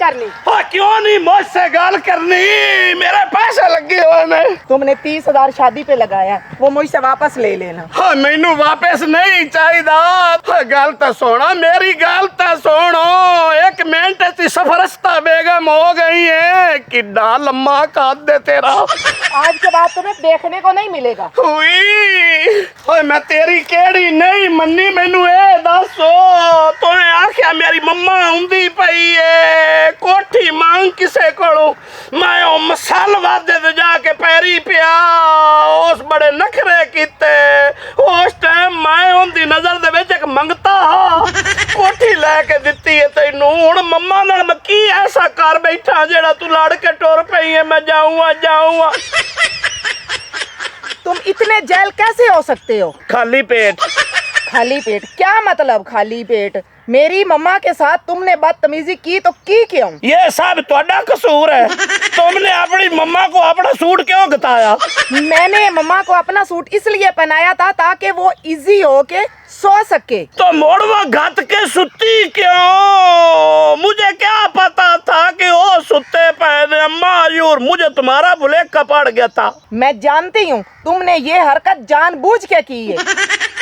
करनी। हाँ क्यों नहीं मुझसे गाल करनी, मेरे पैसे लगे हुए ने। तुमने 30,000 शादी पे लगाया, वो मुझसे वापस ले लेना। हाँ मैनू वापस नहीं चाहिए। गल तो सुनो, मेरी गल तो सुनो। 1 मिनट ची सफरस्ता बेगम हो गई है। किड्डा लम्मा काट दे तेरा। आज के बाद तुम्हें देखने को नहीं मिलेगा। हुई मैं तेरी केड़ी नहीं मन्नी, मैनू ए दसो तुहें आख्या मेरी मम्मा आउंदी पई है, कोठी मांग किसे कोलों? मैं ओ मसल वादे ते जाके पैरी पिया, उस बड़े नखरे कीते। उस टाइम मैं उनदी नजर दे विच एक मंगता हा, कोठी लेके दित्ती है तैनू। हुण मम्मा नाल मैं की ऐसा कर बैठा जेड़ा तू लड़ के टुर पई है? मैं जाऊंगा। तुम इतने जेल कैसे हो सकते हो? खाली पेट। खाली पेट? क्या मतलब खाली पेट? मेरी मम्मा के साथ तुमने बदतमीजी की तो की क्यों? ये सब ਤੁਹਾਡਾ कसूर है। तुमने अपनी मम्मा को अपना सूट क्यों गताया? मैंने मम्मा को अपना सूट इसलिए पहनाया था ताकि वो इजी हो के सो सके। तो मोड़वा घात के सुती क्यों? मुझे क्या पता था कि वो सुते पहने। अम्मा यूर मुझे तुम्हारा भुलेखा पड़ गया था। मैं जानती हूँ तुमने ये हरकत जानबूझ के की है।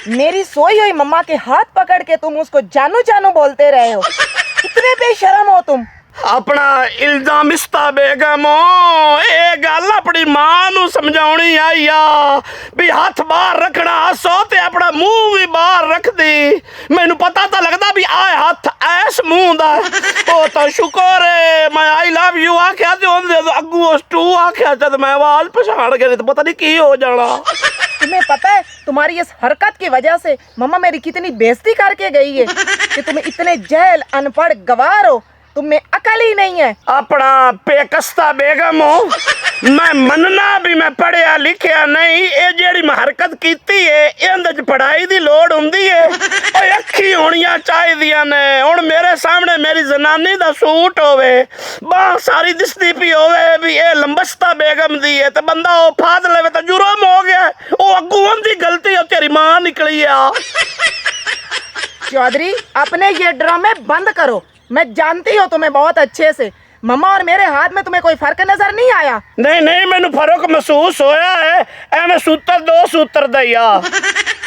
मेरी सोई हुई मम्मा के हाथ पकड़ के तुम उसको जानू जानू बोलते रहे हो। कितने बेशरम हो तुम। अपना इल्जाम इस्ता बेगम ये गल अपनी मां नू समझाउणी आई आ भी हाथ बाहर रखना, हसो ते अपना मुंह भी बाहर रख दी। मैनू पता तो लगता भी आ हाथ ऐस मुंह दा। ओ तो शुक्र है मैं आई लव यू आख्या ते ओंदे अगू उस टू आख्या ते मैं आवाज पछाड़ गया, तो पता नहीं की हो जाना। तुम्हें पता है तुम्हारी इस हरकत की वजह से मम्मा मेरी कितनी बेइज्जती करके गई है कि तुम इतने जहल अनपढ़ गवार हो, तुम में अकल ही नहीं है। अपना पेकस्ता बेगम हो, मैं मनना भी मैं पढ़िया लिखिया नहीं। ये जेड़ी मैं हरकत कीती है इहदे च पढ़ाई दी लोड़ हुंदी है। ओए अखी होनियां चाहिदियां ने। हुण मेरे सामने मेरी जनानी दा सूट होवे, बाह सारी दिसदी पई होवे भी ये लंबस्ता बेगम दी है, ते बंदा ओ फाद लेवे तो जुर्म हो गया। ओ अग्गू उनदी गलती है, तेरी मां निकली आ। चौधरी अपने ये ड्रामे बंद करो। मैं जानती हूँ तुम्हें बहुत अच्छे से। मम्मा और मेरे हाथ में तुम्हें कोई फर्क नजर नहीं आया? नहीं मैनू फर्क महसूस होया है। एवें सूत्र दो सूत्र दैया।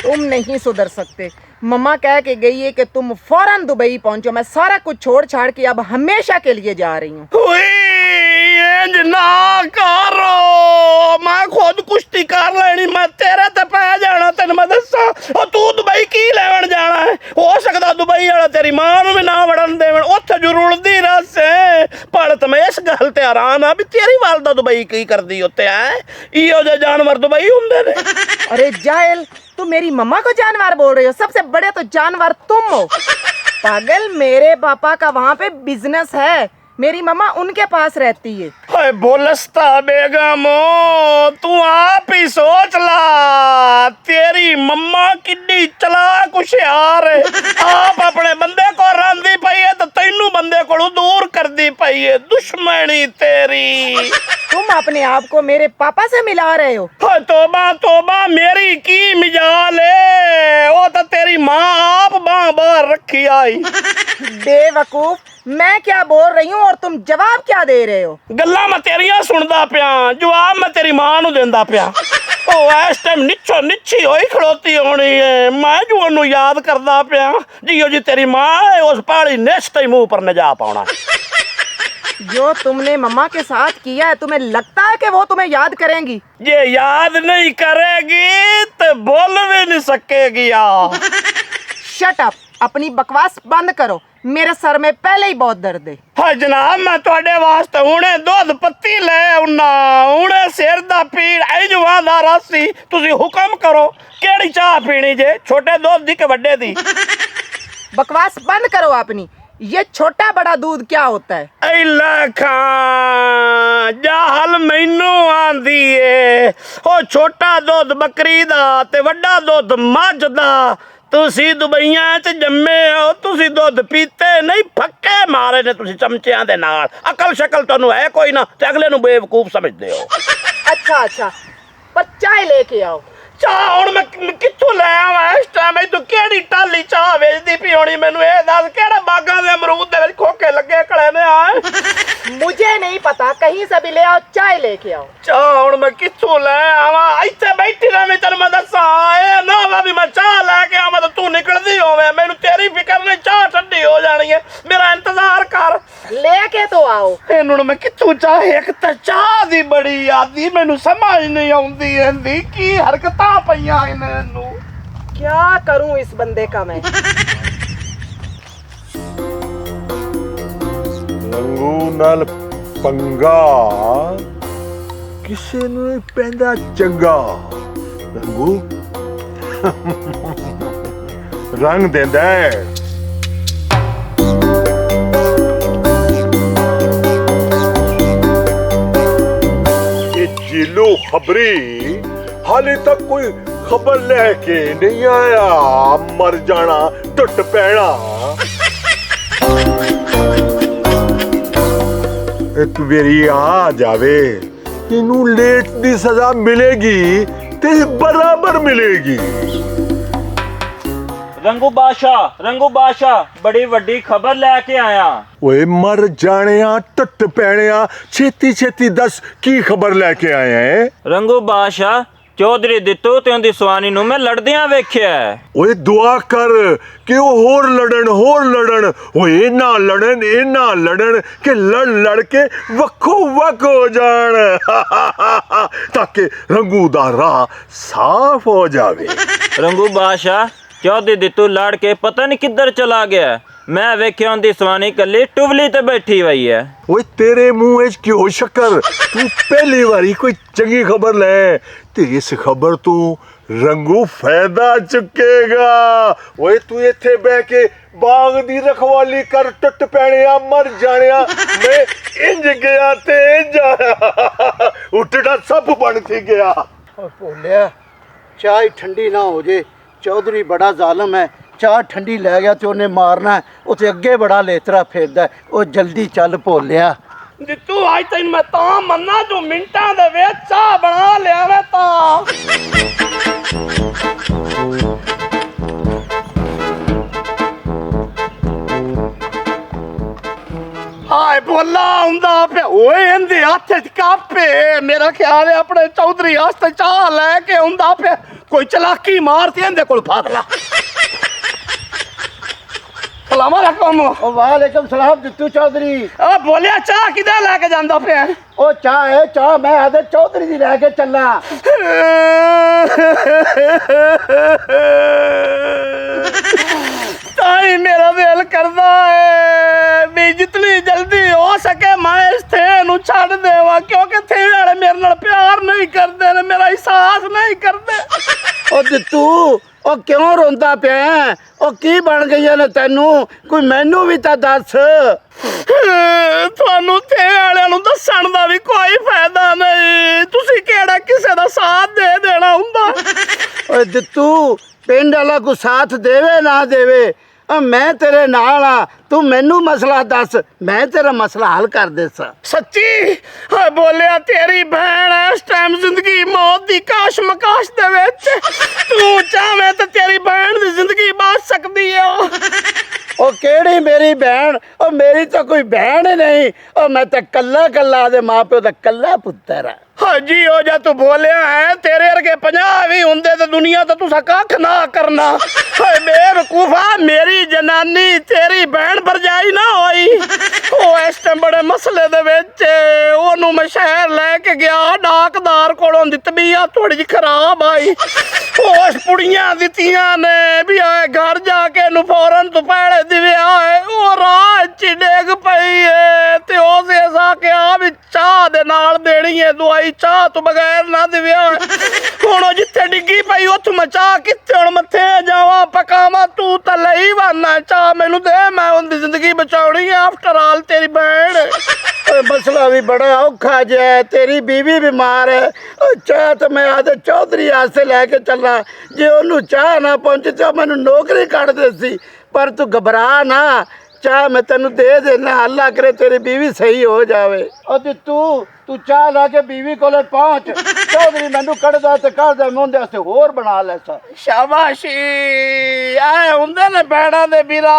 तुम नहीं सुधर सकते। मम्मा कह के गई है कि तुम फौरन दुबई पहुंचो। मैं सारा कुछ छोड़ छाड़ के अब हमेशा के लिए जा रही हूँ। इंज ना करो, मैं खुद कुश्ती कर लेनी। मैं तेरे ते पै जाना, तेन मैं दसा। तू दुबई की लेवन जाना है? हो सकता दुबई वाला तेरी मां नूं भी ना वड़न देवन, उत्थे जो रुलदी रसे। पर मैं इस गल ते हैरान हाँ भी तेरी वालदा दुबई की करदी उत्ते है? इहो जे जानवर दुबई हुंदे ने। अरे जाहिल, तुम मेरी मम्मा को जानवर बोल रहे हो? सबसे बड़े तो जानवर तुम हो। पागल, मेरे पापा का वहाँ पे बिजनेस है, मेरी मम्मा उनके पास रहती है। हाय बोलस्ता बेगम तू आप ही सोच ला, तेरी मम्मा किड्डी चालाक होशियार है। आप अपने बंदे को रांदी पई है तो तैनू बंदे को दूर कर दी पई है। दुश्मनी तेरी। तुम अपने आप को मेरे पापा से मिला रहे हो? हाय तोबा तोबा, मेरी की मिजाल है। वो तो तेरी माँ आप बां बाहर रखी आई। बेवकूफ, मैं क्या बोल रही हूँ और तुम जवाब क्या दे रहे हो? गल्ला मैं तेरिया सुनदा पिया, जवाब मैं तेरी मां नू देंदा पिया। ओ इस टाइम निच्छो निच्छी होई खड़ोती होनी है। मैं जो ओनू याद करदा पिया जियो जी तेरी मां है, उस पहाड़ी निश्चित ही मुंह पर न जा पाउणा। जो तुमने मम्मा के साथ किया है, तुम्हें लगता है कि वो तुम्हें याद करेंगी? ये याद नहीं करेगी तो बोल भी नहीं सकेगी यार। शट अप, अपनी बकवास बंद करो। मेरे सर में पहले ही बहुत दर्द है। हाँ जनाब, मैं तुहाडे वास्ते हुणे दूध पत्ती ले आउना, हुणे सिर दा पीड़ ऐजुआ दा रसी। तुसी हुक्म करो केड़ी चाह पीनी जे, छोटे दूध दी के वड्डे दी? बकवास बंद करो अपनी। ये छोटा बड़ा दूध क्या होता है? ऐला खां जाहल मैनू आंदी है। ओ छोटा दूध बकरी दा ते वड्डा दूध मझ दा। तुसी दुबईयां च जम्मे हो, तुसी दूध पीते नहीं, फक्के मारे ने तुसी चमचियां दे नाल। अकल शकल तुहानू है कोई ना, ते अगले नू बेवकूफ समझदे हो। अच्छा, पर चाय लेके आओ। ਚਾਹ ਹੁਣ ਮੈਂ ਕਿੱਥੋਂ ਲੈ ਆਵਾਂ ਇਸ ਟਾਈਮ? ਤੂੰ ਕਿਹੜੀ ਟਾਲੀ ਚਾਹ ਵੇਚਦੀ ਪਈ ਹੋਣੀ? ਮੈਨੂੰ ਇਹ ਦੱਸ, ਕਿਹੜੇ ਬਾਗਾਂ ਦੇ ਅਮਰੂਦ ਦੇ ਵਿੱਚ ਖੋਕੇ ਲੱਗੇ ਖੜੇ ਨੇ ਆ? मुझे नहीं पता, कहीं से भी ले आओ, चाय लेके आओ। ਚਾਹ ਹੁਣ ਮੈਂ ਕਿੱਥੋਂ ਲੈ ਆਵਾਂ? ਇੱਥੇ ਬੈਠੀ ਰਹਿਵੇਂ ਤੈਨੂੰ ਮੈਂ ਦੱਸਾਂ। ਇਹ ਨਾ ਵਾ ਵੀ ਮੈਂ ਚਾਹ ਲੈ ਕੇ ਆਵਾਂ ਤਾਂ ਤੂੰ ਨਿਕਲਦੀ ਹੋਵੇਂ। ਮੈਨੂੰ ਤੇਰੀ ਫਿਕਰ ਨਹੀਂ, ਚਾਹ ਠੰਡੀ ਹੋ ਜਾਣੀ ਹੈ, ਮੇਰਾ ਇੰਤਜ਼ਾਰ ਕਰ। लेके तो आओ। ਇਹਨੂੰ ਹੁਣ ਮੈਂ ਕਿੱਥੋਂ ਚਾਹ? ਇੱਕ ਤਾਂ ਚਾਹ ਦੀ ਬੜੀ ਆਦੀ, ਮੈਨੂੰ ਸਮਝ ਨਹੀਂ ਆਉਂਦੀ ਇਹਦੀ ਕੀ ਹਰਕਤਾਂ ਪਈਆਂ ਇਹਨੂੰ। क्या करूं इस बंदे का मैं? ਰੰਗੂ ਨਾਲ ਪੰਗਾ ਕਿਸੇ ਨੂੰ ਨਹੀਂ ਪੈਂਦਾ ਚੰਗਾ। ਰੰਗੂ ਰੰਗ ਦਿੰਦਾ ਹੈ। ਇਹ ਜੀਲੂ ਖਬਰੀ ਹਾਲੇ ਤੱਕ ਕੋਈ ਖਬਰ ਲੈ ਕੇ ਨਹੀਂ ਆਇਆ। ਮਰ ਜਾਣਾ, ਟੁੱਟ ਪੈਣਾ। ਇੱਕ ਵਾਰੀ ਆ ਜਾਵੇ, ਇਹਨੂੰ ਲੇਟ ਦੀ ਸਜ਼ਾ ਮਿਲੇਗੀ ਤੇ ਬਰਾਬਰ ਮਿਲੇਗੀ। रंगू बादशाह बड़ी वड्डी खबर लेके आया। ਓਏ ਮਰ ਜਾਣਿਆ, ਟੁੱਟ ਪੈਣਿਆ, ਛੇਤੀ ਛੇਤੀ ਦੱਸ ਕੀ ਖਬਰ ਲੈ ਕੇ ਆਇਆ ਹੈ? रंगू बादशाह चौधरी दित्तू ते उंदी सवानी नूं मैं लड़दियां वेख्या है। ਓਏ ਦੁਆ ਕਰ ਕਿ ਉਹ ਹੋਰ ਲੜਨ। ਓਏ ਇਹ ਨਾ ਲੜਨ ਕਿ ਲੜ ਕੇ ਵੱਖੋ ਵੱਖ ਹੋ ਜਾਣ ਤਾਂ ਕਿ ਰੰਗੂ ਦਾ ਰਾਹ ਸਾਫ਼ ਹੋ ਜਾਵੇ। रंगू बादशाह चौधरी दित्तू लड़ के पता नहीं किधर चला गया। मैं वेख्या उंदी सवानी कली टुवली ते बैठी हुई है। ਓਏ ਤੇਰੇ ਮੂੰਹ ਵਿੱਚ ਕਿਉਂ ਸ਼ੱਕਰ? ਤੂੰ ਪਹਿਲੀ ਵਾਰੀ ਕੋਈ ਚੰਗੀ ਖਬਰ ਲੈ ਤੇ ਇਸ ਖਬਰ ਤੋਂ ਰੰਗੂ ਫਾਇਦਾ ਚੁੱਕੇਗਾ। ਓਏ ਤੂੰ ਇੱਥੇ ਬਹਿ ਕੇ ਬਾਗ ਦੀ ਰਖਵਾਲੀ ਕਰ, ਟੁੱਟ ਪੈਣਿਆ, ਮਰ ਜਾਣਿਆ। ਮੈਂ ਇੰਜ ਗਿਆ ਤੇ ਇੰਜ ਆਇਆ, ਉੱਟੜਾ ਸੱਪ ਬਣ ਕੇ ਗਿਆ। और भोलिया चाह ही ठंडी ना हो जे। चौधरी बड़ा जालम है, चाह ठंडी लै गया तो उन्हें मारना है। उसे अगे बड़ा लेतरा फेरदा है। ओ जल्दी चल भोलिया। ਜਿੱਤੂ ਅੱਜ ਤੈਨੂੰ ਮੈਂ ਤਾਂ ਮੰਨਾ ਜੋ ਮਿੰਟਾਂ ਦੇ ਵਿੱਚ ਚਾਹ ਬਣਾ ਲਿਆਵੇ ਤਾਂ। ਹਾਏ ਬੋਲਾ ਹੁੰਦਾ ਪਿਆ ਓਏ, ਇਹਦੇ ਹੱਥ 'ਚ ਕਾਪੇ। ਮੇਰਾ ਖਿਆਲ ਹੈ ਆਪਣੇ ਚੌਧਰੀ ਵਾਸਤੇ ਚਾਹ ਲੈ ਕੇ ਹੁੰਦਾ ਪਿਆ। ਕੋਈ ਚਲਾਕੀ ਮਾਰਤੀ ਇਹਦੇ ਕੋਲ ਫੜ ਲਾ। ਸਲਾਮ ਅਲੈਕੁਮ। ओ वालेकुम सलाम जित्तू चौधरी। ਆ ਬੋਲਿਆ ਚਾਹ ਕਿੱਦਾਂ ਲੈ ਕੇ ਜਾਂਦਾ ਪਿਆ? ओ चाह है, चाह मैं आदे चौधरी दी लै के चलना। ताई मेरा दिल करदा है भी जितनी जल्दी हो सके मैं इस थे नू छड़ देवा, क्योंकि थे वाले मेरे नाल प्यार नहीं करदे ने, मेरा एहसास नहीं करदे। ओ जित्तू ओ क्यों रोंदा पिया है? ओ की बन गई ने तैनू? कोई मैनू भी ता दस। ਤੁਹਾਨੂੰ ਥੇ ਵਾਲਿਆਂ ਨੂੰ ਦੱਸਣ ਦਾ ਵੀ ਕੋਈ ਫਾਇਦਾ ਨਹੀਂ, ਤੁਸੀਂ ਕਿਹੜਾ ਕਿਸੇ ਦਾ ਸਾਥ ਦੇ ਦੇਣਾ ਹੁੰਦਾ। ओ जित्तू पिंड वाला को साथ देवे ना देवे, मैं तेरे नाल आ। तू मैनू मसला दस, मैं तेरा मसला हल कर देसा। सच्ची हाय बोलिया तेरी भैन इस टाइम जिंदगी मौत दी काश मकाश दे विच, तू चाहे तो तेरी भैन दी जिंदगी बच सकदी है। ओ केड़ी मेरी बहन? ओ मेरी तो कोई बहन ही नहीं। ओ मैं तो कल्ला कल्ला दे मां प्यो दा कल्ला पुत्तर है। हाँ जी हो जा तू बोलिया है, तेरे वर्गे 50 भी होंदे ते दुनिया तो तुसा कख ना करना। हाय बेवकूफा, मेरी जनानी तेरी बहन भरजाई ना होई। ओ इस टाइम बड़े मसले दे विच ओनू मैं शहर लेके गया, डाकदार कोलों दी तबीयत थोड़ी जी खराब आई। होश पुड़ियां दित्तियां ने भी आए घर जाके नू फौरन तो पहले दिव्या है। ओ राह च डिग पई है ते उसे आख्या भी चाह दे नाल देनी है दवाई, चाह तो बगैर ना दिव्या। हुण जिथे डिग्गी पई उत्थों मैं चाह कित्थे हुण मथे जावां पकावां? तू तां लई वाना चाह मैनू दे, मैं उनकी जिंदगी बचाउणी है। आफ्टर ऑल तेरी बहन ओ मसला भी बड़ा औखा जे है, तेरी बीवी बीमार है। ओ चाह तो मैं आदे चौधरी आस्ते लैके चलना, जे ओनू चाह ना पहुंचे तो मैनू नौकरी कट देसी। पर तू घबरा ना, चाह मैं तेन दे देना, अल्लाह करे तेरी बीवी सही हो जावे। और तू चाह ला के बीवी कोले पहुंच, चौधरी मैनू कढ़दा ते कर दे, मैं उंदे वास्ते होर बना लैसा। शाबाशी आए हुंदे ने भैणां दे बिरा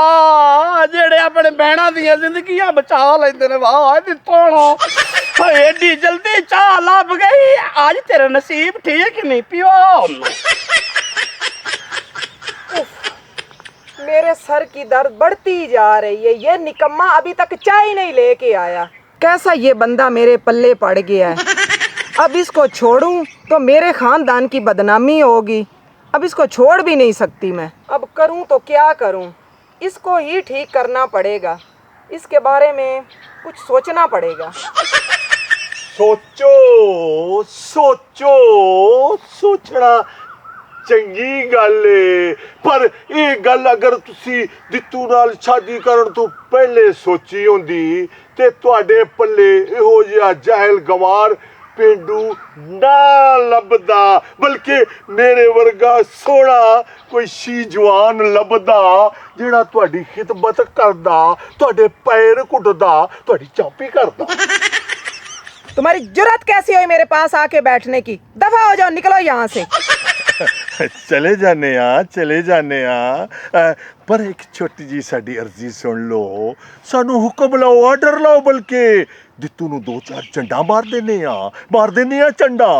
जेड़े अपने भैणां दियां जिंदगियां बचा लेंदे ने। वाह दी तोड़ो एडी जल्दी चाह लभ गई, आज तेरा नसीब ठीक नहीं पियो। मेरे सर की दर्द बढ़ती जा रही है। ये निकम्मा अभी तक चाय नहीं लेके आया। कैसा ये बंदा मेरे पल्ले पड़ गया है। अब इसको छोड़ूं तो मेरे खानदान की बदनामी होगी। अब इसको छोड़ भी नहीं सकती मैं। अब करूं तो क्या करूं, इसको ही ठीक करना पड़ेगा। इसके बारे में कुछ सोचना पड़ेगा। सोचो सोचो, सोचना ਚੰਗੀ ਗੱਲ ਏ, ਪਰ ਇਹ ਗੱਲ ਅਗਰ ਤੁਸੀਂ ਦਿੱਤੂ ਨਾਲ ਸ਼ਾਦੀ ਕਰਨ ਤੋਂ ਪਹਿਲੇ ਸੋਚੀ ਹੁੰਦੀ ਤੇ ਤੁਹਾਡੇ ਪੱਲੇ ਇਹੋ ਜਿਹਾ ਜਾਹਿਲ ਗਵਾਰ ਪੇਂਡੂ ਨਾ ਲੱਭਦਾ, ਬਲਕਿ ਮੇਰੇ ਵਰਗਾ ਸੋਹਣਾ ਕੋਈ ਸ਼ੀ ਜਵਾਨ ਲੱਭਦਾ ਜਿਹੜਾ ਤੁਹਾਡੀ ਖਿਦਮਤ ਕਰਦਾ, ਤੁਹਾਡੇ ਪੈਰ ਘੁੱਟਦਾ, ਤੁਹਾਡੀ ਚਾਪੀ ਕਰਦਾ। तुम्हारी जुर्रत कैसी हुई मेरे पास आके बैठने की? दफा हो जाओ, निकलो यहाँ से। चले जाने चले जाने पर एक छोटी जी साडी अर्जी सुन लो, सानू हुक्म लाओ, आर्डर लाओ, बल्कि दित्तू नू 2-4 झंडा मार देने आ झंडा।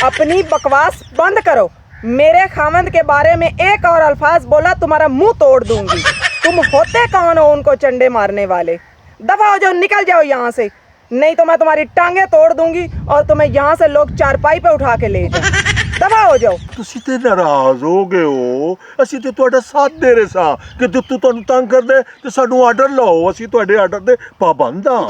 अपनी बकवास बंद करो। मेरे खामंद के बारे में एक और अल्फाज बोला तुम्हारा मुंह तोड़ दूंगी। तुम होते कौन हो उनको चंडे मारने वाले? दफा हो जाओ, निकल जाओ यहाँ से, नहीं तो मैं तुम्हारी टांगे तोड़ दूंगी और तुम्हें यहाँ से लोग चारपाई पे उठा के ले जाओ। दफा हो जाओ। ਤੁਸੀਂ ਤੇ ਨਾਰਾਜ਼ ਹੋ ਗਏ ਹੋ, ਅਸੀਂ ਤੇ ਤੁਹਾਡਾ ਸਾਥ ਦੇ ਰਹੇ ਸਾਂ ਕਿ ਦਿੱਤੂ ਤੁਹਾਨੂੰ ਤੰਗ ਕਰਦੇ ਤੇ ਸਾਨੂੰ ਆਰਡਰ ਲਾਓ, ਅਸੀਂ ਤੁਹਾਡੇ ਆਰਡਰ ਦੇ ਪਾਬੰਦ ਹਾਂ।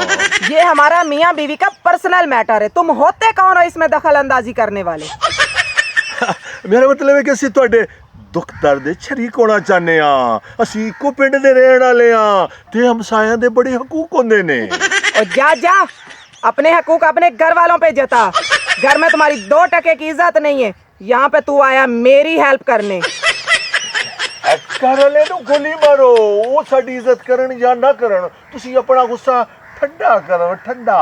ये हमारा मियाँ बीवी का पर्सनल मैटर है। तुम होते कौन हो इसमें दखल अंदाजी करने वाले? ਮੇਰਾ ਮਤਲਬ ਹੈ ਕਿ ਅਸੀਂ ਤੁਹਾਡੇ ਦੁੱਖ ਦਰਦ ਦੇ ਸ਼ਰੀਕ ਹੋਣਾ ਚਾਹੁੰਦੇ ਹਾਂ। ਅਸੀਂ ਇੱਕੋ ਪਿੰਡ ਦੇ ਰਹਿਣ ਵਾਲੇ ਹਾਂ ਤੇ ਹਮਸਾਇਆਂ ਦੇ ਬੜੇ ਹਕੂਕ ਹੁੰਦੇ ਨੇ। और जा अपने हकूक अपने घर वालों पे जता। घर में तुम्हारी 2 टके की इज्जत नहीं है। यहाँ पे तू आया मेरी हेल्प करने। ਘਰ ਵਾਲੇ ਨੂੰ ਗੋਲੀ ਮਾਰੋ, ਉਹ ਸਾਡੀ ਇੱਜ਼ਤ ਕਰਨ ਜਾਂ ਨਾ ਕਰਨ। ਤੁਸੀਂ ਆਪਣਾ ਗੁੱਸਾ ਠੰਡਾ ਕਰੋ, ਠੰਡਾ।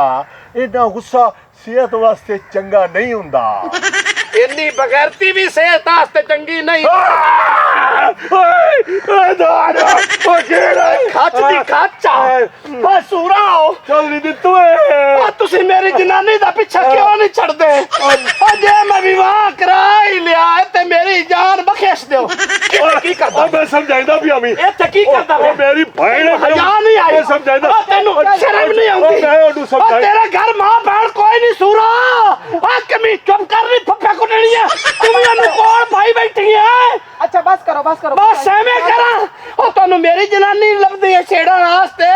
ਇੰਨਾ ਗੁੱਸਾ ਸਿਹਤ ਵਾਸਤੇ ਚੰਗਾ ਨਹੀਂ ਹੁੰਦਾ। ਇੰਨੀ ਬਗੈਰਤੀ ਵੀ ਸਿਹਤ ਵਾਸਤੇ ਚੰਗੀ ਨਹੀਂ। ਖੱਚ ਦੀ ਖਾਚਾ ਓ ਸੂਰਾ ਚੌਧਰੀ ਦਿੱਤੂ ਏ, ਤੁਸੀਂ ਮੇਰੀ ਜਨਾਨੀ ਦਾ ਪਿੱਛਾ ਕਿਉਂ ਨਹੀਂ ਛੱਡਦੇ? ਓ ਜੇ ਮੈਂ ਵਿਵਾਹ ਕਰਾ ਹੀ ਲਿਆ ਤੇ ਮੇਰੀ ਜਾਨ ਬਖਸ਼ ਦਿਓ। ਕੀ ਕਰਦਾ? ਮੈਂ ਸਮਝਾਈਦਾ ਵੀ ਆਵੀਂ ਇੱਥੇ ਕੀ ਕਰਦਾ ਵੇ? ਮੇਰੀ ਭੈਣ ਹਯਾ ਨਹੀਂ ਆਈ? ਸਮਝਾਈਦਾ ਤੈਨੂੰ ਸ਼ਰਮ ਨਹੀਂ ਆਉਂਦੀ? ਮੈਂ ਉਹਨੂੰ ਸਮਝਾਈ। ਤੇਰੇ ਘਰ ਮਾਂ ਭੈਣ ਕੋਈ ਨਹੀਂ ਸੂਰਾ। ਆ ਕਮੀ ਚੁੱਪ ਕਰ ਨਹੀਂ, ਫੱਫਾ ਕੁੱਟਣੀ ਆ ਤੂੰ ਵੀ ਉਹਨੂੰ ਕੋਲ ਪਾਈ ਬੈਠੀ ਐ। अच्छा बस करो बस करो। ਬਸ ਐਵੇਂ ਕਰਾਂ? ਉਹ ਤੁਹਾਨੂੰ ਮੇਰੀ ਜਨਾਨੀ ਲੱਭਦੀ ਐ ਛੇੜਨ ਵਾਸਤੇ।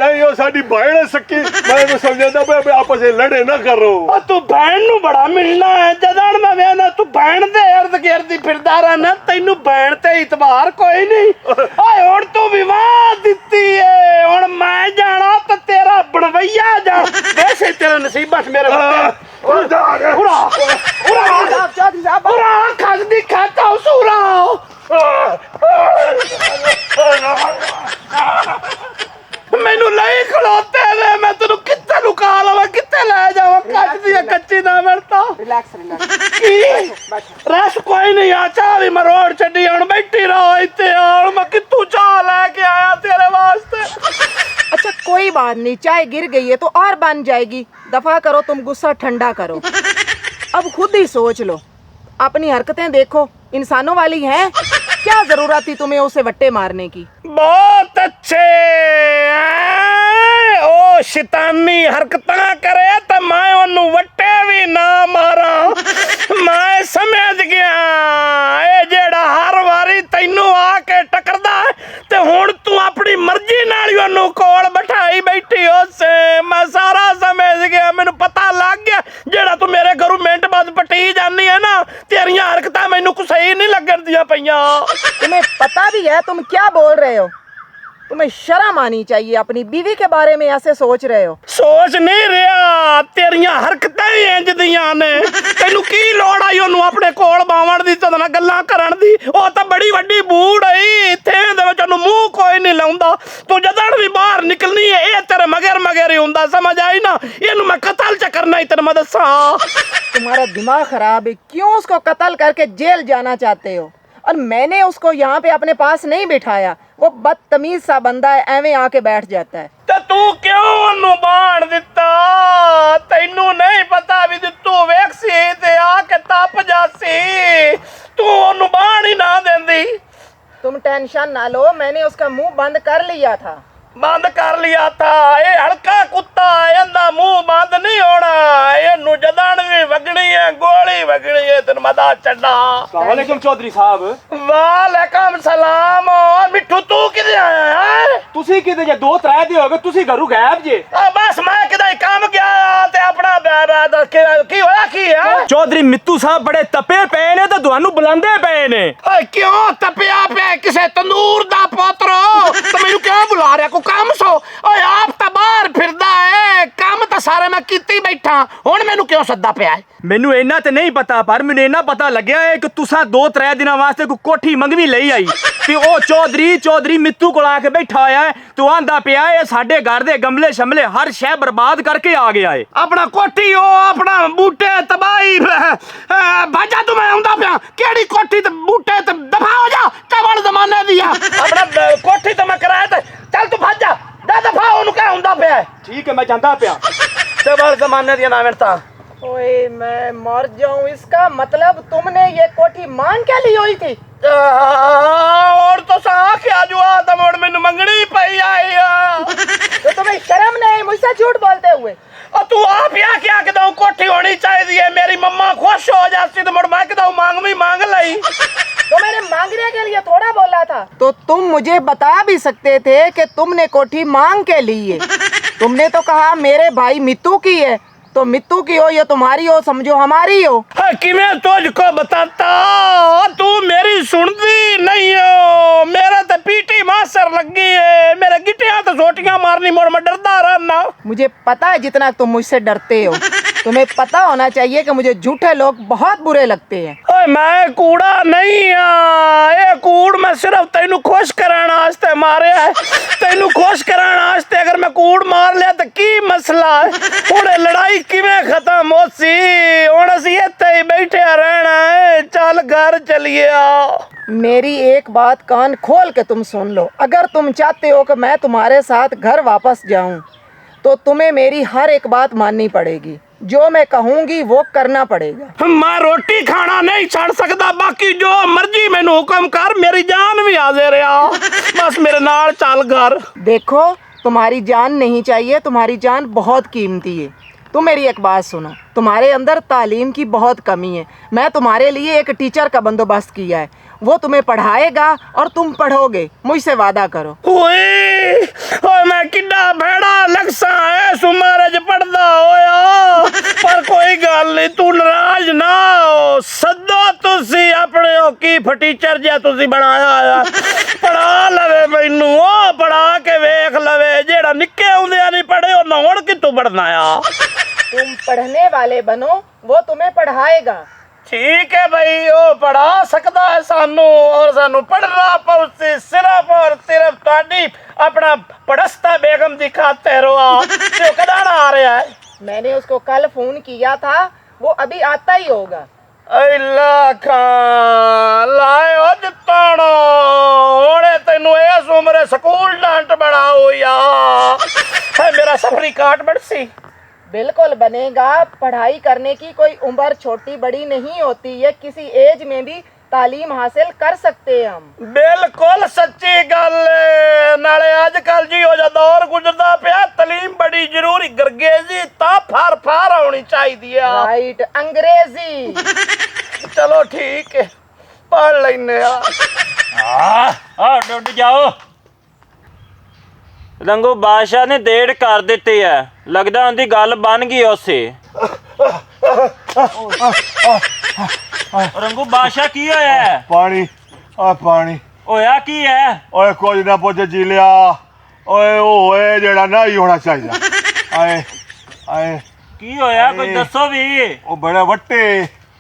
ਨਹੀਂ ਉਹ ਸਾਡੀ ਭੈਣ ਹੈ ਸੱਕੀ। ਮੈਂ ਉਹਨੂੰ ਸਮਝਾਉਂਦਾ ਵੀ ਆਪਸ ਵਿੱਚ ਲੜੇ ਨਾ ਕਰੋ। ਉਹ ਤੂੰ ਭੈਣ ਨੂੰ ਬੜਾ ਮਿਲਣਾ ਹੈ। ਜਦੋਂ ਮੈਂ ਵੇਖਦਾ ਤੂੰ ਭੈਣ ਦੇ ਇਰਦ ਗਿਰਦ ਫਿਰਦਾ ਰਹਿਣਾ, ਤੈਨੂੰ ਭੈਣ ਤੇ ਇਤਬਾਰ ਕੋਈ ਨਹੀਂ। ਓਏ ਹੁਣ ਤੂੰ ਵਿਵਾਹ ਦਿੱਤੀ ਏ, ਹੁਣ ਮੈਂ ਜਾਣਾ ਤੇ ਤੇਰਾ ਬਣਵਈਆ ਜਾ। ਵੈਸੇ ਤੇਰਾ ਨਸੀਬਾਂ 'ਚ ਮੇਰੇ ਉਰਾ ਖਸਦੀ ਖਾਤਾ ਸੂਰਾ। ਮੈਨੂੰ ਲਈ ਖਲੋਤੇ ਨੇ, ਮੈਂ ਤੈਨੂੰ ਕਿੱਥੇ ਲੁਕਾ ਲਵਾਂ, ਕਿੱਥੇ ਲੈ ਜਾਵਾਂ? ਕੱਚ ਦੀ ਕੱਚੀ ਨਾ ਮਿਲਤਾ। रिलैक्स ਕੀ ਰਸ ਕੋਈ ਨਹੀਂ ਆ। ਚਾਹ ਵੀ ਮੈਂ ਰੋਡ ਛੱਡੀ, ਹੁਣ ਬੈਠੀ ਰਹੋ ਇੱਥੇ। ਹੁਣ ਮੈਂ ਕਿੱਥੋਂ ਚਾਹ ਲੈ ਕੇ ਆਇਆ ਤੇਰੇ ਵਾਸਤੇ? अच्छा कोई बात नहीं, चाय गिर गई है तो और बन जाएगी। दफा करो, तुम गुस्सा ठंडा करो। अब खुद ही सोच लो, अपनी हरकतें देखो, इंसानों वाली हैं। क्या जरूरत थी तुम्हें उसे वट्टे मारने की? बहुत अच्छे ओ शैतानी हरकतां करे तो मैं ओनू वट्टे भी ना मारा। मैं समझ गया ए जेड़ा हर वारी तैनू आके टकरदा ते हुण तू अपनी मर्जी नाल ही ओनू कोल बिठाई बैठी उसे। मैं सारा समझ गया, मैनू पता लग गया जेड़ा तू मेरे घरों मिंट बाद पटी जानी है ना, तेरियां हरकतां मैनू कुछ सही नहीं लगन दियां पईयां। तुम्हें पता भी है तुम क्या बोल रहे हो? तुम्हें शर्म आनी चाहिए, अपनी बीवी के बारे में ऐसे सोच रहे हो। सोच नहीं रहा, तेरियां हरकतां ही इंज दियां ने। तैनू की लोड़ आई ओनू अपने कोल बावण दी, तद नाल गल्लां करन दी? ओ तां बड़ी वड्डी बूढ़ आई, इत्थे दे विच ओनू मूंह कोई नहीं लाउंदा। तू जदण भी बाहर निकलनी है ए तेरे मगर मगर ही हुंदा, समझ आई ना? इनू मैं कतल च करना ही तेरे मैं दसां। तुम्हारा दिमाग खराब है, क्यों उसको कत्ल करके जेल जाना चाहते हो? और मैंने उसको यहाँ पे अपने पास नहीं बिठाया, वो बदतमीज सा बंदा है, एवं आके बैठ जाता है। ते तू क्यों ओनू बाण दिता? तैनू नहीं पता भी तू वेखसी ते आके तप जासी, तू ओनू बाण ही ना देंदी। तुम टेंशन ना लो, मैंने उसका मुंह बंद कर लिया था। बंद कर लिया था? ये हल्का कुत्ता इंदा मुंह बंद नहीं होना, इनू जदन भी वगनी है, गोली वगनी है, तेन मदा चढ़ा। वालेकुम चौधरी साहब। वालेकुम सलाम। और मिठू तू किदे आया है? तुसी किदे जे 2-3 दिन हो गए, तुसी घरों गायब जे। बस मैं किदे काम गया ते अपना की होया की है? चौधरी मित्तू साहब बड़े तपे पे ने, तो तुहानू बुलांदे पे ने। क्यों तपिया पे? किसे तंदूर दा पोतरो तो मैनू क्यों बुला रहा? काम सो ओए आप तो बाहर फिरदा है, काम तो सारे मैं कीती बैठा, हुण मैनू क्यों सद्दा पिया है? मैनू इन्ना ते नहीं पता, पर मैनू इन्ना पता लग्या है कि तुसा 2-3 दिनों वास्ते कोई कोठी मंगवी लई आई ते ओ चौधरी मित्तू कोल आके बैठा होया है। तू आंदा पिया है साडे घर दे गमले शमले हर शय बर्बाद करके आ गया है। अपना कोठी हो, अपना बूटे तबाही भाजा तू मैं आंदा पिया, केड़ी कोठी ते बूटे ते दफा हो जा, चवल जमाने दिया अपना कोठी तो मैं कराया ते चल तू भाजा दा दफा ओनू क्या हुंदा पिया है? ठीक है मैं जांदा पिया। चवल जमाने दिया ना मेरता। ओए मैं मर जाऊं, इसका मतलब तुमने ये कोठी मांग के ली हुई थी? और तो सा क्या जुआ तमोड़ मैनू मंगनी पई आई तो तुम्हें शर्म नहीं मुझसे झूठ बोलते हुए? और तू आप या क्या कहता हूँ कोठी होनी चाहिए, मेरी मम्मा खुश हो जाती तो मुड़ मैं कहता हूँ मांग भी मांग लाई। तो मैंने मांगने के लिए थोड़ा बोला था, तो तुम मुझे बता भी सकते थे कि तुमने कोठी मांग के ली है। तुमने तो कहा मेरे भाई मित्तू की है, तो मित्तू की हो या तुम्हारी हो, समझो हमारी हो। कि मैं तुझको बताता, तू मेरी सुनती नहीं हो। मेरा तो पीटी मासर लगी है, मेरे गिटियां तो सोटियां मारनी, मोड़ में डरदा रहना। मुझे पता है जितना तुम मुझसे डरते हो, तुम्हें पता होना चाहिए कि मुझे झूठे लोग बहुत बुरे लगते हैं। ओए मैं कूड़ा नहीं ये कूड़ मैं सिर्फ तेनू खुश कराना वास्ते मारे है। तेनू खुश कराना वास्ते अगर मैं कूड़ मार लिया तो की मसला है? हुणे लड़ाई किवें खत्म होसी? हुण असीं इत्थे ही बैठे रहना है, चल घर चलिए। मेरी एक बात कान खोल के तुम सुन लो, अगर तुम चाहते हो कि मैं तुम्हारे साथ घर वापस जाऊं तो तुम्हें मेरी हर एक बात माननी पड़ेगी, जो मैं कहूंगी वो करना पड़ेगा। मैं रोटी खाना नहीं छड़ सकता, बाकी जो मर्जी मैनू हुक्म कर, मेरी जान भी हाजिर आ, बस मेरे नाल चल घर। देखो तुम्हारी जान नहीं चाहिए, तुम्हारी जान बहुत कीमती है। तुम मेरी एक बात सुनो, तुम्हारे अंदर तालीम की बहुत कमी है। मैं तुम्हारे लिए एक टीचर का बंदोबस्त किया है, वो तुम्हें पढ़ाएगा और तुम पढ़ोगे, मुझसे वादा करो। ओए मैं किड्डा भेड़ा लगसा है, सुमारे च पढ़दा होया, पर कोई गल नहीं, तू नाराज ना हो। सदो तुसी अपने की फटीचर जिहा तुसी बनाया है, पढ़ा लवे मैनू, ओ पढ़ा के वेख लवे, जेड़ा निक्के हुंदे नहीं पढ़े ओ हुण कित्थों पढ़ना आ? तुम पढ़ने वाले बनो, वो तुम्हें पढ़ाएगा। ठीक है भाई, वो पढ़ा सकता है सानू, और सानू पढ़ना पउसी सिर्फ और सिर्फ ताड़ी अपना पड़स्ता बेगम दिखाते रहो। तो कदां आ रहा है? मैंने उसको कल फोन किया था, वो अभी आता ही होगा। अल्लाह खान लाए हो जितानो, ओने तेनू इस उम्र स्कूल डांट बनाओ यार, है मेरा सफरी काट बड़सी। बिल्कुल बनेगा, पढ़ाई करने की कोई उम्र छोटी बड़ी नहीं होती है, किसी एज में भी तालीम हासिल कर सकते हैं हम। बिल्कुल सच्ची गल, नाले आजकल जी हो जा दौर गुजरदा पिया, तालीम बड़ी जरूरी, अंग्रेजी ता फार फार होनी चाहिए। राइट, अंग्रेजी। चलो ठीक है, पढ़ लेने डुੱਡ जाओ। रंगू बादशाह ने देर कर ਦਿੱਤੀ है, लगदा उनकी गल बन गई उसे। रंगू बादशाह की होया है? पानी आ पानी होया की है? ओए कुछ ना पुੱਛ जी लिया, ओए ओए जेड़ा ना ही होना चाहिए आए आए की होया कोई दसो भी। ओ बड़े वट्टे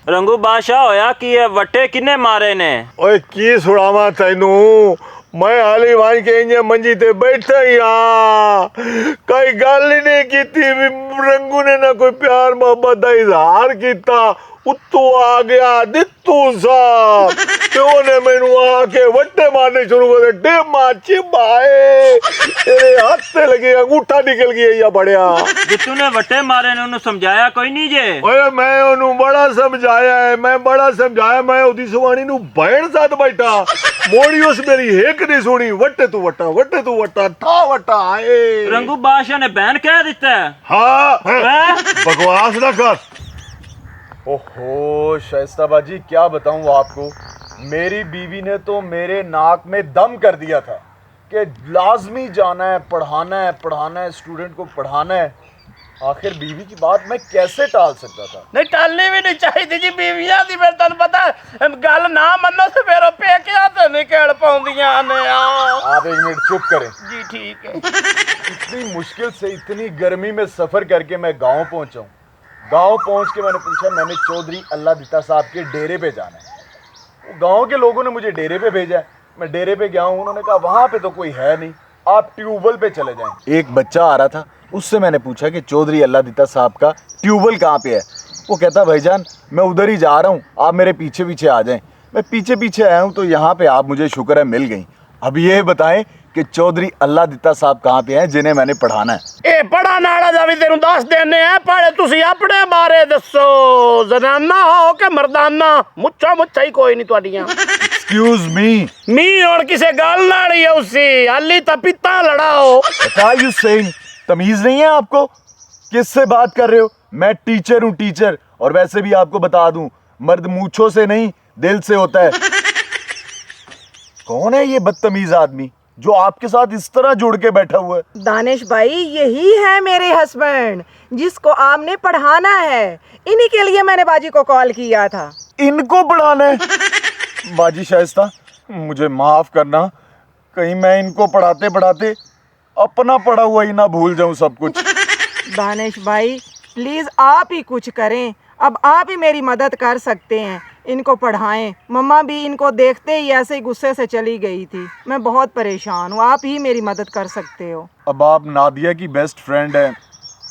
रंगू बादशाह होया की है वट्टे किन्ने मारे ने। ओए की सुनावा तैनू मैं हाली वहां के इंजे मंजी ते बैठा ही कई गल ही नहीं की थी रंगू ने ना कोई प्यार मोहब्बत का इजहार किया उत्तू आ गया दित्तू साहब ते ओने मैनू आके वट्टे मारने शुरू कर दे डेमा चिबाए तेरे हाथ से लगे अंगूठा निकल गया या बड़िया जितू ने वट्टे मारे ने उन्हें समझाया कोई नहीं जे। ओए मैं ओनू बड़ा समझाया है मैं बड़ा समझाया मैं ओदी सुवानी नु बहन साथ बैठा मोड़ी उस मेरी हिक नहीं सुनी वट्टे तू वट्टा था वट्टा आए रंगू बादशाह ने बहन कह दिता है। हाँ हैं? बकवास ना कर। ओहो शाइस्ता बाजी क्या बताऊं आपको, मेरी बीवी ने तो मेरे नाक में दम कर दिया था कि लाजमी जाना है पढ़ाना है स्टूडेंट को पढ़ाना है। आखिर बीवी की बात मैं कैसे टाल सकता था। नहीं टालनी भी नहीं चाहिए जी बीवियां दी फिर तन पता गल ना मनो ते फिर पे क्या तो निकल पाउंदियां ने आप एक मिनट चुप करें। जी ठीक है। इतनी मुश्किल से इतनी गर्मी में सफर करके मैं गांव पहुंचा हूं। गांव पहुंच के मैंने पूछा मैंने चौधरी अल्लाह दिता साहब के डेरे पे जाना है। वो गांव के लोगों ने मुझे डेरे पे भेजा है। मैं डेरे पे गया हूं, उन्होंने कहा वहां पे तो कोई है नहीं, आप ट्यूबवेल पे चले जाएं। एक बच्चा आ रहा था, उससे मैंने पूछा कि चौधरी अल्लाह दिता साहब का ट्यूबवेल कहाँ पे है। वो कहता भाईजान मैं उधर ही जा रहा हूँ, आप मेरे पीछे पीछे आ जाएं। मैं पीछे पीछे आया हूँ तो यहाँ पे आप मुझे शुक्र है मिल गई। अब ये बताएं कि चौधरी अल्लाह दिता साहब कहाँ पे हैं जिन्हें मैंने पढ़ाना है। ए बड़ा नाड़ा दा भी तेनू दस देने हैं पर तुसी अपने बारे दसो जनाना हो के मर्दाना मुच्छा ही कोई नहीं तुहाडियां। एक्सक्यूज मी और किसे गल नाल ही है उसी अली ता पिता लड़ाओ। What are you saying? तमीज नहीं है आपको, किससे बात कर रहे हो? मैं टीचर हूँ टीचर। और वैसे भी आपको बता दूं मर्द मूंछों से नहीं दिल से होता है। कौन है ये बदतमीज आदमी जो आपके साथ इस तरह जुड़ के बैठा हुआ है? दानिश भाई यही है मेरे हस्बैंड जिसको आपने पढ़ाना है। इन्हीं के लिए मैंने बाजी को कॉल किया था। इनको पढ़ाना है? बाजी शाइस्ता मुझे माफ करना, कहीं मैं इनको पढ़ाते पढ़ाते अपना पढ़ा हुआ ही ना भूल जाऊं सब कुछ। दानिश भाई प्लीज आप ही कुछ करें, अब आप ही मेरी मदद कर सकते हैं। इनको पढ़ाएं। मम्मा भी इनको देखते ही ऐसे ही गुस्से से चली गई थी। मैं बहुत परेशान हूँ, आप ही मेरी मदद कर सकते हो। अब आप नादिया की बेस्ट फ्रेंड हैं,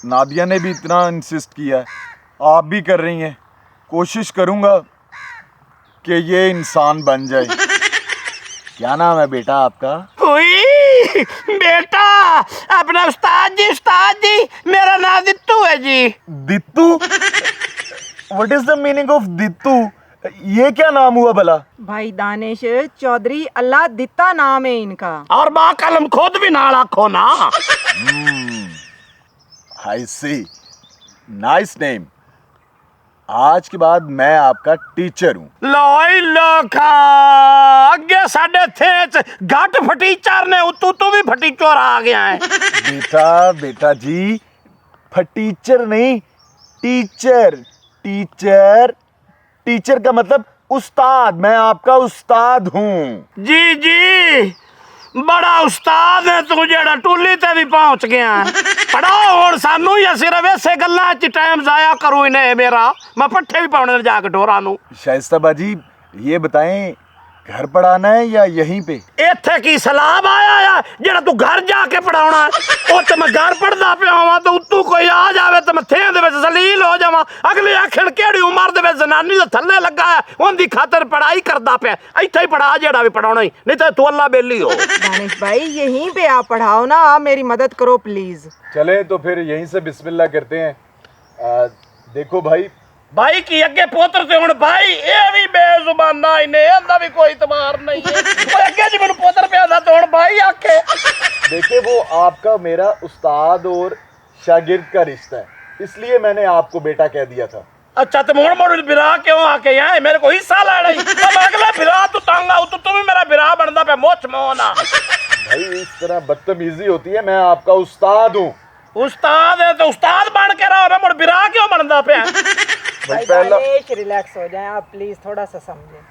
नादिया ने भी इतना इंसिस्ट किया है, आप भी कर रही हैं। कोशिश करूँगा कि ये इंसान बन जाए। क्या नाम है बेटा आपका? हुई बेटा अपना उस्ताद जी मेरा नाम दित्तू है जी। Dittu? What is the meaning of Dittu? ये क्या नाम हुआ भला? भाई दानिश चौधरी अल्लाह दिता नाम है इनका। और बा कलम खुद भी नाल आखो ना। आई सी, नाइस नेम। आज के बाद मैं आपका टीचर हूँ। लोई लोखा अगे साडे थे घट फटीचर ने उतू तू भी फटीचर आ गया है। बेटा जी फटीचर नहीं, टीचर टीचर टीचर का मतलब उस्ताद। मैं आपका उस्ताद हूँ। जी बड़ा उस्ताद है तू जेड़ा टूली ते भी पहुंच गया। पढ़ाओ और सानू या सिर्फ ऐसे गल्लां च टाइम जाया करूं इन्हें मेरा मैं पट्ठे भी पाउने जाके ढोरा नु। शाइस्ता बाजी ये बताएं घर पढ़ाना है या यहीं पे? इत्थे की सलाम आया है जेड़ा तू घर जाके पढ़ाउना है। ओ ते मैं घर पढ़दा पिया होवां तो उतू कोई आ जावे ते मैं थे दे विच जलील हो जावां। अगले आखण केड़ी उम्र दे विच जनानी दे थल्ले लगा है ओंदी खातर पढ़ाई करदा पिया। इत्थे ही पढ़ा जेड़ा भी पढ़ाउना ही, नहीं तो तू अल्लाह बेली हो। दानिश भाई यहीं पे आप पढ़ाओ ना, आप मेरी मदद करो प्लीज। चले तो फिर यहीं से बिस्मिल्लाह करते हैं। देखो भाई की अगे पोतर ते हुण भाई ए भी बेजुबाना इने अंदा भी कोई तमार नहीं है। ओए अगे जी मेनू पोतर पे आंदा तो हुण भाई आखे। देखिए वो आपका मेरा उस्ताद और शागिर्द का रिश्ता है, इसलिए मैंने आपको बेटा कह दिया था। अच्छा तो मोड़ बिरा क्यों आके यहाँ मेरे को हिस्सा लेना ही? अब अगला बिरा तू तांगा तो तू भी मेरा बिरा बनदा पे मोच मोना। भाई इस तरह बदतमीजी होती है, मैं आपका उस्ताद हूँ। उस्ताद है तो उस्ताद बन के रहो ना, मुड़ बिरा क्यों बनदा पे? भाई दानिश रिलैक्स हो जाएं आप प्लीज, थोड़ा सा समझें,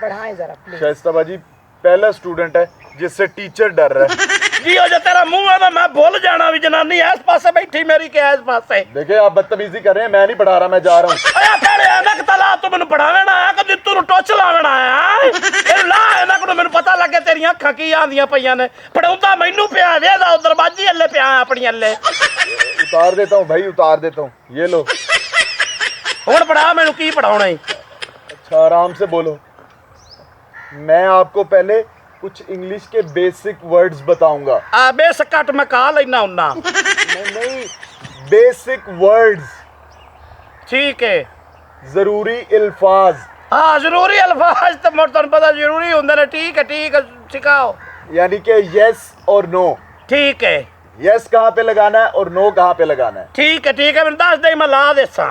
पढ़ाएं जरा प्लीज। शाइस्ता बाजी पहला स्टूडेंट है जिससे टीचर डर रहा है। जियो जो तेरा मुंह है ना मैं भूल जाना भी जनानी इस पासे बैठी मेरी के इस पासे। देखिए आप बदतमीजी कर रहे हैं, मैं नहीं पढ़ा रहा, मैं जा रहा हूँ। अरे पहले एनक तला तू मैनू पढ़ावेना आया कदी तू टोच लावेना आया ए ला एनक नु मैनू पता लगे तेरियां अखां की आंदियां पईयां ने पढ़ाउंदा मैनू पिया वेदा उधर बाजी अल्ले पिया अपनी अल्ले। उतार देता हूँ भाई, उतार देता हूँ, ये लो। हुण पढ़ा मैनू की पढ़ाउणा है। अच्छा आराम से बोलो। मैं आपको पहले कुछ इंग्लिश के बेसिक वर्ड्स बताऊंगा। बेसिक कट मैं कहा लेना हुन्ना। नहीं, बेसिक वर्ड्स। ठीक है। जरूरी अल्फाज। हाँ जरूरी अल्फाज तो मोर तुहानू पता जरूरी हुंदे ने। ठीक है सिखाओ। यानी कि यस और नो। ठीक है। यस कहाँ पे लगाना है और नो कहाँ पे लगाना है। ठीक है मैं दस दे मैं ला देसा।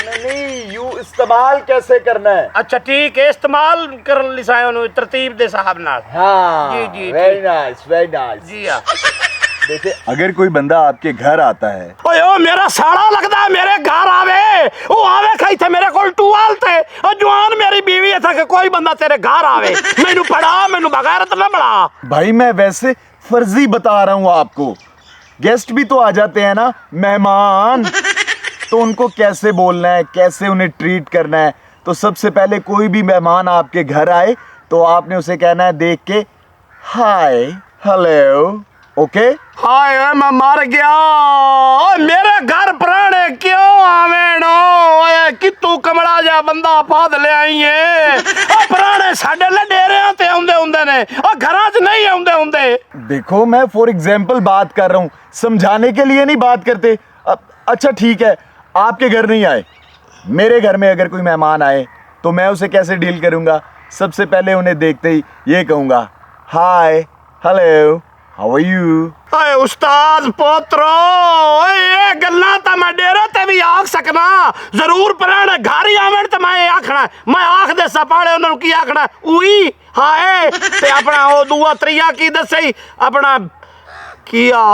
नहीं, यू इस्तेमाल कैसे करना है। अच्छा ठीक है इस्तेमाल कर लिसाए उन्होंने तरतीब दे साहब नाल। हाँ जी वेरी नाइस वेरी नाइस। जी हाँ। देखिए अगर कोई बंदा आपके घर आता है, ओए ओ मेरा साड़ा लगता है मेरे घर आवे वो आवे खाई थे मेरे को टूवाल थे और जवान मेरी बीवी था कि कोई बंदा तेरे घर आवे मैनू पढ़ा मैनू बगैरत ना बड़ा। भाई मैं वैसे फर्जी बता रहा हूँ आपको। गेस्ट भी तो आ जाते हैं ना, मेहमान, तो उनको कैसे बोलना है, कैसे उन्हें ट्रीट करना है। तो सबसे पहले कोई भी मेहमान आपके घर आए तो आपने उसे कहना है देख के हाय हेलो ओके। हाय मैं मर गया ओए मेरे घर प्राणे क्यों आवे नो ओए कितू कमड़ा जा बंदा पाद ले आई है ओ प्राणे साडे ले डेरियां ते आउंदे हुंदे ने ओ घरां च नहीं आउंदे हुंदे। देखो मैं फॉर एग्जाम्पल बात कर रहा हूँ, समझाने के लिए नहीं बात करते। अच्छा ठीक है आपके घर नहीं आए, मेरे घर में अगर कोई मेहमान आए तो मैं उसे कैसे डील करूंगा। सबसे पहले उन्हें देखते ही ये कहूंगा hi hello how are you. ओए उस्ताद पोत्रो ओए ये गल्ला ता मैं डेरे ते भी आख सकना जरूर प्राणे घर ही आवन ते मैं आखना मैं आख दे सपाड़े उन्हां नु की आखना उई हाय ते अपना ओ दूआ त्रिया की दसई अपना किया।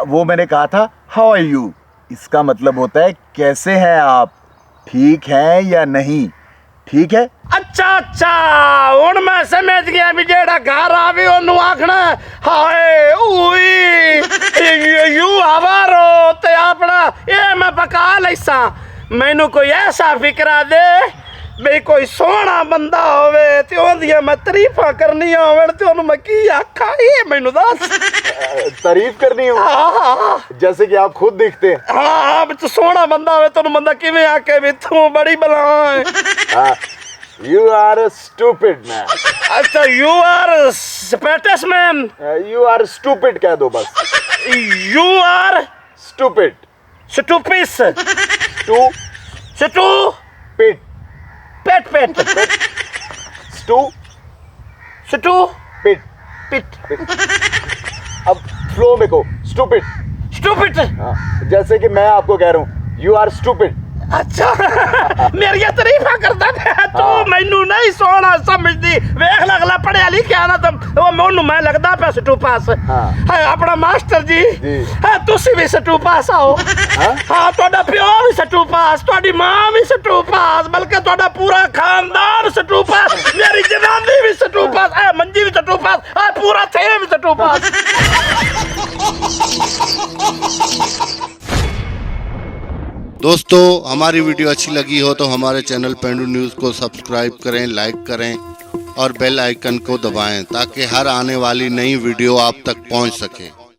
वो मैंने कहा था हाउ आर यू, इसका मतलब होता है कैसे हैं आप, ठीक हैं या नहीं, ठीक है। अच्छा हुन मैं समझ गया भी जेड़ा घर आवे ओनू आखना हाय उई यू आवारो ते अपना ये मैं पका लैसा। मैनू कोई ऐसा फिकरा दे बे कोई सोहना बंदा होवे ते ओंदियां मैं तारीफां करनियां होवन ते ओनू मैं की आखा ये मैनू दस। तारीफ करनी हो जैसे कि आप खुद दिखते हैं। हाँ तो सोहना बंदा होवे तो बंदा किवें आके भी तू बड़ी बला है। You are a stupid man. अच्छा you are spetus man. You are stupid कह दो बस। You are stupid. stupid. Stupid. Pet. Stupid. Pit. अब फ्लो में को stupid. Stupid. जैसे कि मैं आपको कह रहा हूँ you are stupid. अच्छा मेरी तारीफा करता है तो मैनू नहीं सोना समझदी वेख लगला पढ़िया लिखिया ना तो मोनू मैं लगदा पे सटू पास है अपना मास्टर जी है तुसी भी सटू पास आओ। हाँ तोड़ा प्यो भी सटू पास तोड़ी मां भी सटू पास बल्कि तोड़ा पूरा खानदान सटू पास मेरी जनानी भी सटू पास है मंजी भी सटू पास है पूरा थे भी सटू पास। दोस्तों हमारी वीडियो अच्छी लगी हो तो हमारे चैनल पेंडू न्यूज़ को सब्सक्राइब करें, लाइक करें और बेल आइकन को दबाएं ताकि हर आने वाली नई वीडियो आप तक पहुंच सके।